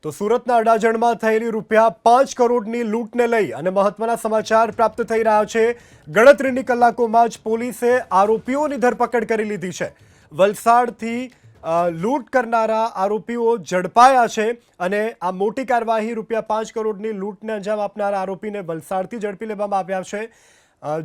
તો સુરતના અડાજણમાં થયેલી ₹5 કરોડની લૂંટને લઈ અને મહત્વના સમાચાર પ્રાપ્ત થઈ રહ્યા છે। ગણતરીની કલાકોમાં જ પોલીસે આરોપીઓની ધરપકડ કરી લીધી છે। વલસાડથી લૂંટ કરનારા આરોપીઓ ઝડપાયા છે અને આ મોટી કાર્યવાહી ₹5 કરોડની લૂંટને અંજામ આપનારા આરોપીને વલસાડથી ઝડપી લેવામાં આવ્યા છે।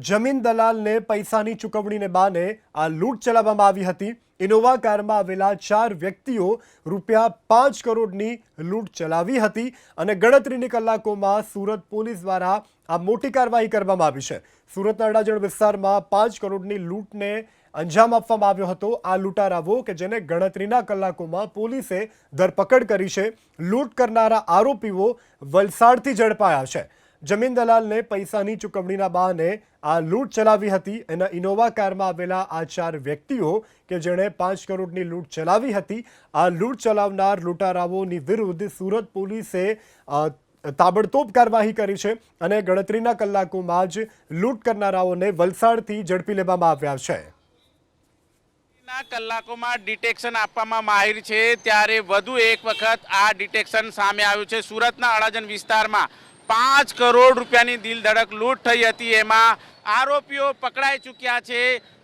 જમીન દલાલને પૈસાની ચૂકવણીને બહાને આ લૂંટ ચલાવવામાં આવી હતી। ઇનોવા કારમાં આવેલા 4 વ્યક્તિઓ ₹5 કરોડની લૂંટ ચલાવી હતી અને ગણતરીની કલાકોમાં સુરત પોલીસ દ્વારા આ મોટી કાર્યવાહી કરવામાં આવી છે। સુરતના અડાજણ વિસ્તારમાં 5 કરોડની લૂંટને અંજામ આપવામાં આવ્યો હતો। આ લૂંટારાઓ કે જેને ગણતરીના કલાકોમાં પોલીસે ધરપકડ કરી છે। લૂંટ કરનારા આરોપીઓ વલસાડથી ઝડપાયા છે। જમીન દલાલને પૈસાની ચૂકવણીના બહાને આ લૂંટ ચલાવી હતી। એના ઇનોવા કારમાં આવેલા આ 4 વ્યક્તિઓ કે જેણે 5 કરોડની લૂંટ ચલાવી હતી। આ લૂંટ ચલાવનાર લૂંટારાઓની વિરુદ્ધ સુરત પોલીસે તાબડતોબ કાર્યવાહી કરી છે અને ગણતરીના કલાકોમાં જ લૂંટ કરનારાઓને વલસાડથી ઝડપી લેવામાં આવ્યા છે। કલાકોમાં ડિટેક્શન આપવામાં માહિર છે ત્યારે વધુ એક વખત આ ડિટેક્શન સામે આવ્યું છે। સુરતના અડાજણ વિસ્તારમાં 5 કરોડ રૂપિયાની દિલ ધડક લૂંટ થઈ હતી। એમાં આરોપીઓ પકડાઈ ચૂક્યા છે।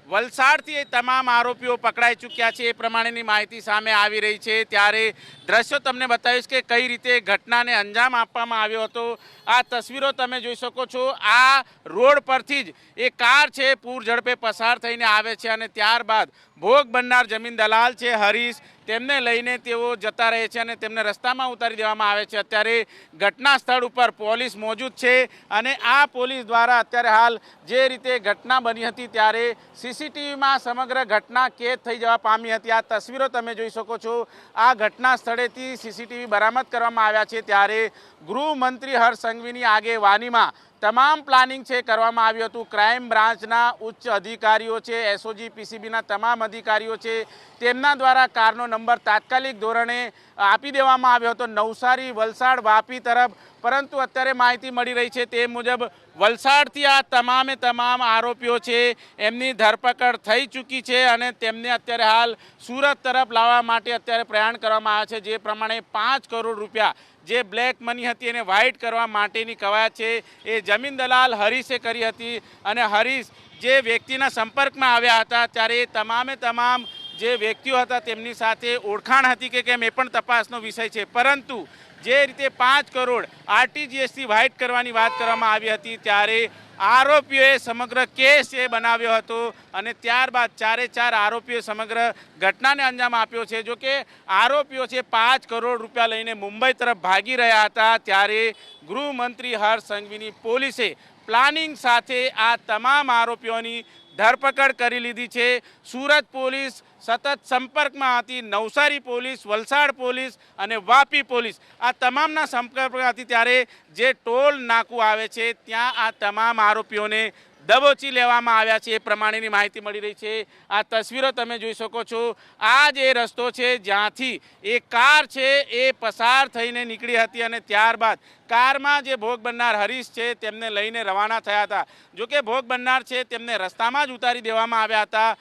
વલસાડથી તમામ આરોપીઓ પકડાઈ ચૂક્યા છે એ પ્રમાણેની માહિતી સામે આવી રહી છે। ત્યારે દ્રશ્યો તમને બતાવીશ કે કઈ રીતે ઘટનાને અંજામ આપવામાં આવ્યો હતો। આ તસવીરો તમે જોઈ શકો છો। આ રોડ પરથી જ એ કાર છે પૂર ઝડપે પસાર થઈને આવે છે અને ત્યારબાદ ભોગ બનનાર જમીન દલાલ છે હરીશ, તેમને લઈને તેઓ જતા રહે છે અને તેમને રસ્તામાં ઉતારી દેવામાં આવે છે। અત્યારે ઘટના સ્થળ ઉપર પોલીસ મોજૂદ છે અને આ પોલીસ દ્વારા અત્યારે હાલ જે રીતે ઘટના બની હતી ત્યારે સીસીટીવીમાં સમગ્ર ઘટના કેદ થઈ જવા પામી હતી। આ તસવીરો તમે જોઈ શકો છો। આ ઘટના સ્થળેથી સીસીટીવી બરામદ કરવામાં આવ્યા છે। ત્યારે ગૃહમંત્રી હર્ષ સંઘવીની આગેવાનીમાં તમામ પ્લાનિંગ છે કરવામાં આવ્યું હતું। ક્રાઇમ બ્રાન્ચના ઉચ્ચ અધિકારીઓ છે, એસઓજી પીસીબીના તમામ અધિકારીઓ છે, તેમના દ્વારા કારનો નંબર તાત્કાલિક ધોરણે આપી દેવામાં આવ્યો હતો નવસારી, વલસાડ, વાપી તરફ। પરંતુ અત્યારે માહિતી મળી રહી છે તે મુજબ વલસાડથી આ તમામે તમામ આરોપીઓ છે એમની ધરપકડ થઈ ચૂકી છે અને તેમને અત્યારે હાલ સુરત તરફ લાવવા માટે અત્યારે પ્રયાણ કરવામાં આવે છે। જે પ્રમાણે 5 કરોડ રૂપિયા જે બ્લેક મની હતી એને વ્હાઇટ કરવા માટેની કવાયત છે એ જમીન દલાલ હરીશે કરી હતી અને હરીશ જે વ્યક્તિના સંપર્કમાં આવ્યા હતા ત્યારે એ તમામે તમામ જે વ્યક્તિઓ હતા તેમની સાથે ઓળખાણ હતી કે કેમ એ પણ તપાસનો વિષય છે। પરંતુ જે રીતે 5 કરોડ આરટીજીએસથી વ્હાઇટ કરવાની વાત કરવામાં આવી હતી ત્યારે આરોપીઓએ સમગ્ર કેસ એ બનાવ્યો હતો અને ત્યારબાદ 4 આરોપીઓએ સમગ્ર ઘટનાને અંજામ આપ્યો છે। જો કે આરોપીઓ છે 5 કરોડ રૂપિયા લઈને મુંબઈ તરફ ભાગી રહ્યા હતા ત્યારે ગૃહમંત્રી હર્ષ સંઘવીની પોલીસે પ્લાનિંગ સાથે આ તમામ આરોપીઓની ધરપકડ કરી લીધી છે। સુરત પોલીસ સતત સંપર્કમાં હતી, નવસારી પોલીસ, વલસાડ પોલીસ અને વાપી પોલીસ આ તમામના સંપર્કમાં હતી। ત્યારે જે ટોલ નાકું આવે છે ત્યાં આ તમામ આરોપીઓને દબોચી લેવામાં આવ્યા છે એ પ્રમાણેની માહિતી મળી રહી છે। આ તસવીરો તમે જોઈ શકો છો। આ જે રસ્તો છે જ્યાંથી એ કાર છે એ પસાર થઈને નીકળી હતી અને ત્યારબાદ કારમાં જે ભોગ બનનાર હરીશ છે તેમને લઈને રવાના થયા હતા। જો કે ભોગ બનનાર છે તેમને રસ્તામાં જ ઉતારી દેવામાં આવ્યા હતા